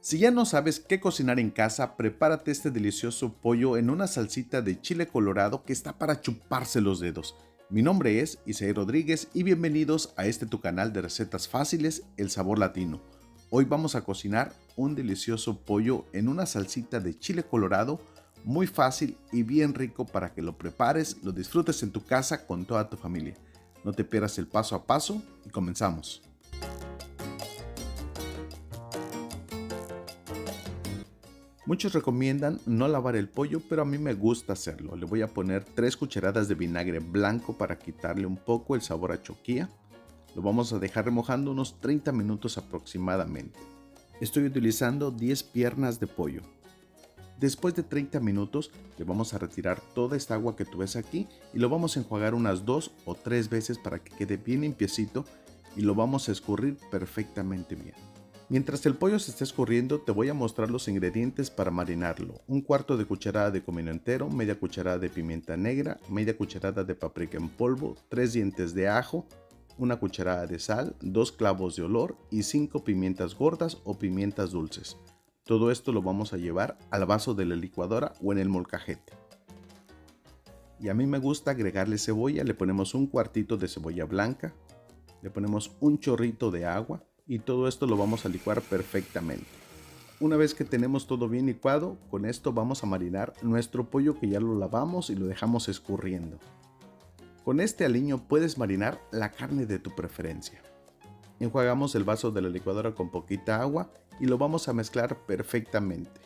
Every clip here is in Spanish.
Si ya no sabes qué cocinar en casa, prepárate este delicioso pollo en una salsita de chile colorado que está para chuparse los dedos. Mi nombre es Isaí Rodríguez y bienvenidos a este tu canal de recetas fáciles, El Sabor Latino. Hoy vamos a cocinar un delicioso pollo en una salsita de chile colorado, muy fácil y bien rico para que lo prepares, lo disfrutes en tu casa con toda tu familia. No te pierdas el paso a paso y comenzamos. Muchos recomiendan no lavar el pollo, pero a mí me gusta hacerlo. Le voy a poner 3 cucharadas de vinagre blanco para quitarle un poco el sabor a choquía. Lo vamos a dejar remojando unos 30 minutos aproximadamente. Estoy utilizando 10 piernas de pollo. Después de 30 minutos le vamos a retirar toda esta agua que tú ves aquí y lo vamos a enjuagar unas 2 o 3 veces para que quede bien limpiecito y lo vamos a escurrir perfectamente bien. Mientras el pollo se está escurriendo, te voy a mostrar los ingredientes para marinarlo. Un cuarto de cucharada de comino entero, media cucharada de pimienta negra, media cucharada de paprika en polvo, 3 dientes de ajo, una cucharada de sal, 2 clavos de olor y 5 pimientas gordas o pimientas dulces. Todo esto lo vamos a llevar al vaso de la licuadora o en el molcajete. Y a mí me gusta agregarle cebolla, le ponemos un cuartito de cebolla blanca, le ponemos un chorrito de agua, y todo esto lo vamos a licuar perfectamente. Una vez que tenemos todo bien licuado, con esto vamos a marinar nuestro pollo que ya lo lavamos y lo dejamos escurriendo. Con este aliño puedes marinar la carne de tu preferencia. Enjuagamos el vaso de la licuadora con poquita agua y lo vamos a mezclar perfectamente.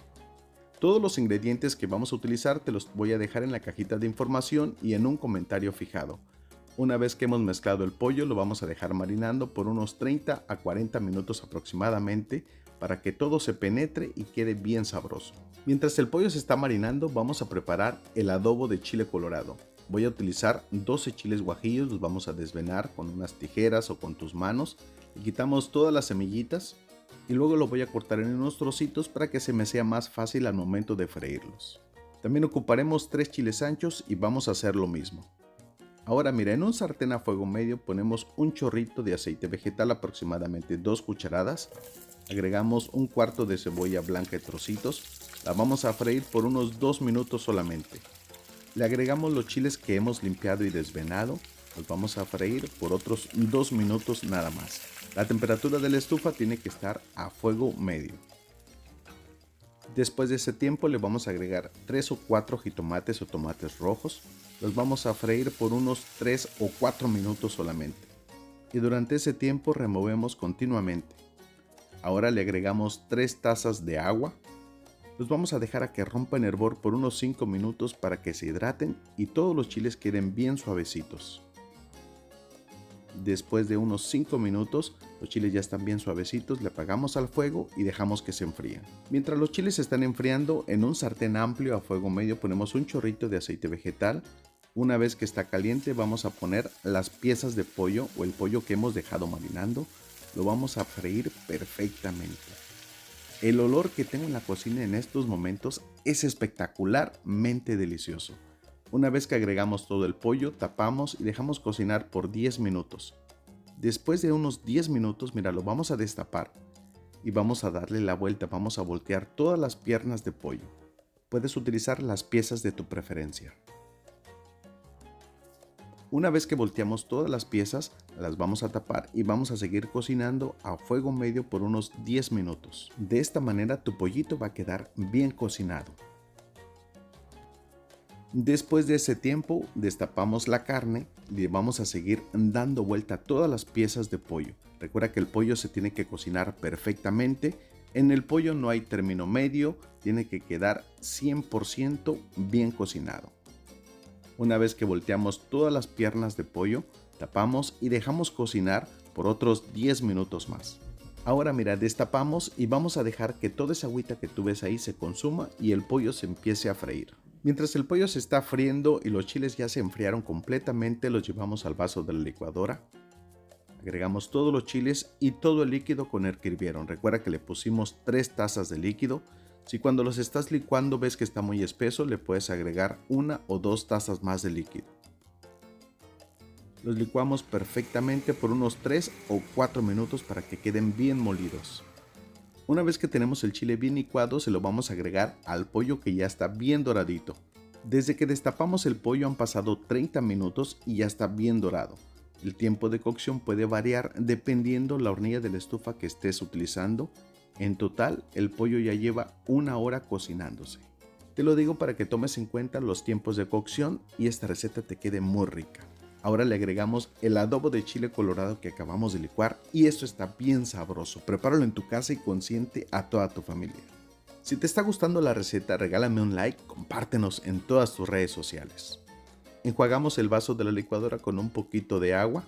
Todos los ingredientes que vamos a utilizar te los voy a dejar en la cajita de información y en un comentario fijado. Una vez que hemos mezclado el pollo, lo vamos a dejar marinando por unos 30 a 40 minutos aproximadamente para que todo se penetre y quede bien sabroso. Mientras el pollo se está marinando, vamos a preparar el adobo de chile colorado. Voy a utilizar 12 chiles guajillos, los vamos a desvenar con unas tijeras o con tus manos. Le quitamos todas las semillitas y luego lo voy a cortar en unos trocitos para que se me sea más fácil al momento de freírlos. También ocuparemos 3 chiles anchos y vamos a hacer lo mismo. Ahora mira, en un sartén a fuego medio ponemos un chorrito de aceite vegetal, aproximadamente 2 cucharadas. Agregamos un cuarto de cebolla blanca en trocitos. La vamos a freír por unos 2 minutos solamente. Le agregamos los chiles que hemos limpiado y desvenado. Los vamos a freír por otros 2 minutos nada más. La temperatura de la estufa tiene que estar a fuego medio. Después de ese tiempo le vamos a agregar 3 o 4 jitomates o tomates rojos. Los vamos a freír por unos 3 o 4 minutos solamente. Y durante ese tiempo removemos continuamente. Ahora le agregamos 3 tazas de agua. Los vamos a dejar a que rompan hervor por unos 5 minutos para que se hidraten y todos los chiles queden bien suavecitos. Después de unos 5 minutos, los chiles ya están bien suavecitos, le apagamos al fuego y dejamos que se enfríen. Mientras los chiles se están enfriando, en un sartén amplio a fuego medio ponemos un chorrito de aceite vegetal. Una vez que está caliente vamos a poner las piezas de pollo o el pollo que hemos dejado marinando. Lo vamos a freír perfectamente. El olor que tengo en la cocina en estos momentos es espectacularmente delicioso. Una vez que agregamos todo el pollo, tapamos y dejamos cocinar por 10 minutos. Después de unos 10 minutos, mira, lo vamos a destapar y vamos a darle la vuelta. Vamos a voltear todas las piernas de pollo. Puedes utilizar las piezas de tu preferencia. Una vez que volteamos todas las piezas, las vamos a tapar y vamos a seguir cocinando a fuego medio por unos 10 minutos. De esta manera tu pollito va a quedar bien cocinado. Después de ese tiempo, destapamos la carne y le vamos a seguir dando vuelta a todas las piezas de pollo. Recuerda que el pollo se tiene que cocinar perfectamente. En el pollo no hay término medio, tiene que quedar 100% bien cocinado. Una vez que volteamos todas las piernas de pollo, tapamos y dejamos cocinar por otros 10 minutos más. Ahora mira, destapamos y vamos a dejar que toda esa agüita que tú ves ahí se consuma y el pollo se empiece a freír. Mientras el pollo se está friendo y los chiles ya se enfriaron completamente, los llevamos al vaso de la licuadora. Agregamos todos los chiles y todo el líquido con el que hirvieron. Recuerda que le pusimos 3 tazas de líquido. Si cuando los estás licuando ves que está muy espeso, le puedes agregar 1 o 2 tazas más de líquido. Los licuamos perfectamente por unos 3 o 4 minutos para que queden bien molidos. Una vez que tenemos el chile bien licuado, se lo vamos a agregar al pollo que ya está bien doradito. Desde que destapamos el pollo han pasado 30 minutos y ya está bien dorado. El tiempo de cocción puede variar dependiendo la hornilla de la estufa que estés utilizando. En total, el pollo ya lleva 1 hora cocinándose. Te lo digo para que tomes en cuenta los tiempos de cocción y esta receta te quede muy rica. Ahora le agregamos el adobo de chile colorado que acabamos de licuar y esto está bien sabroso. Prepáralo en tu casa y consiente a toda tu familia. Si te está gustando la receta, regálame un like, compártenos en todas tus redes sociales. Enjuagamos el vaso de la licuadora con un poquito de agua.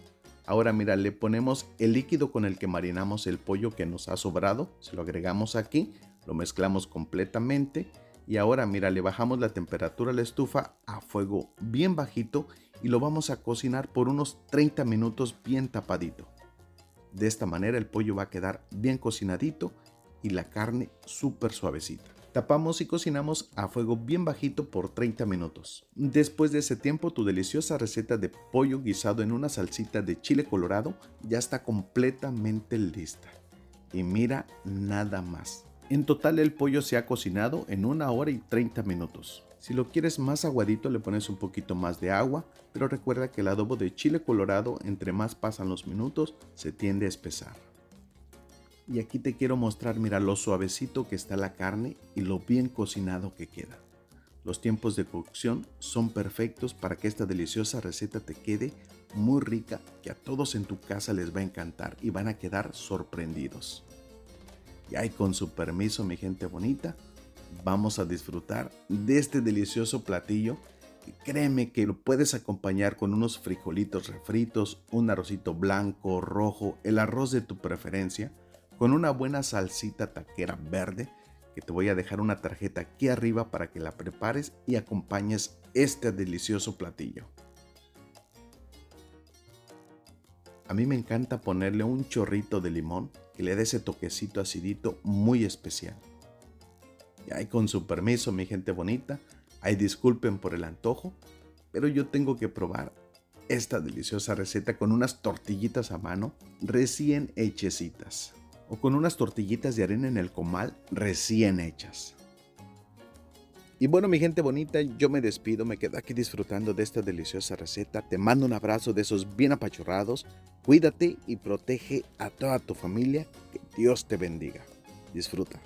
Ahora mira, le ponemos el líquido con el que marinamos el pollo que nos ha sobrado, se lo agregamos aquí, lo mezclamos completamente y ahora mira, le bajamos la temperatura a la estufa a fuego bien bajito y lo vamos a cocinar por unos 30 minutos bien tapadito. De esta manera el pollo va a quedar bien cocinadito y la carne súper suavecita. Tapamos y cocinamos a fuego bien bajito por 30 minutos. Después de ese tiempo, tu deliciosa receta de pollo guisado en una salsita de chile colorado ya está completamente lista. Y mira nada más. En total el pollo se ha cocinado en 1 hora y 30 minutos. Si lo quieres más aguadito le pones un poquito más de agua, pero recuerda que el adobo de chile colorado entre más pasan los minutos se tiende a espesar. Y aquí te quiero mostrar, mira lo suavecito que está la carne y lo bien cocinado que queda. Los tiempos de cocción son perfectos para que esta deliciosa receta te quede muy rica, que a todos en tu casa les va a encantar y van a quedar sorprendidos. Y ahí con su permiso, mi gente bonita, vamos a disfrutar de este delicioso platillo. Y créeme que lo puedes acompañar con unos frijolitos refritos, un arrocito blanco, rojo, el arroz de tu preferencia, con una buena salsita taquera verde, que te voy a dejar una tarjeta aquí arriba para que la prepares y acompañes este delicioso platillo. A mí me encanta ponerle un chorrito de limón que le dé ese toquecito acidito muy especial. Y ahí con su permiso, mi gente bonita, ahí disculpen por el antojo, pero yo tengo que probar esta deliciosa receta con unas tortillitas a mano recién hechecitas o con unas tortillitas de harina en el comal recién hechas. Y bueno, mi gente bonita, yo me despido, me quedo aquí disfrutando de esta deliciosa receta. Te mando un abrazo de esos bien apachurrados. Cuídate y protege a toda tu familia. Que Dios te bendiga. Disfruta.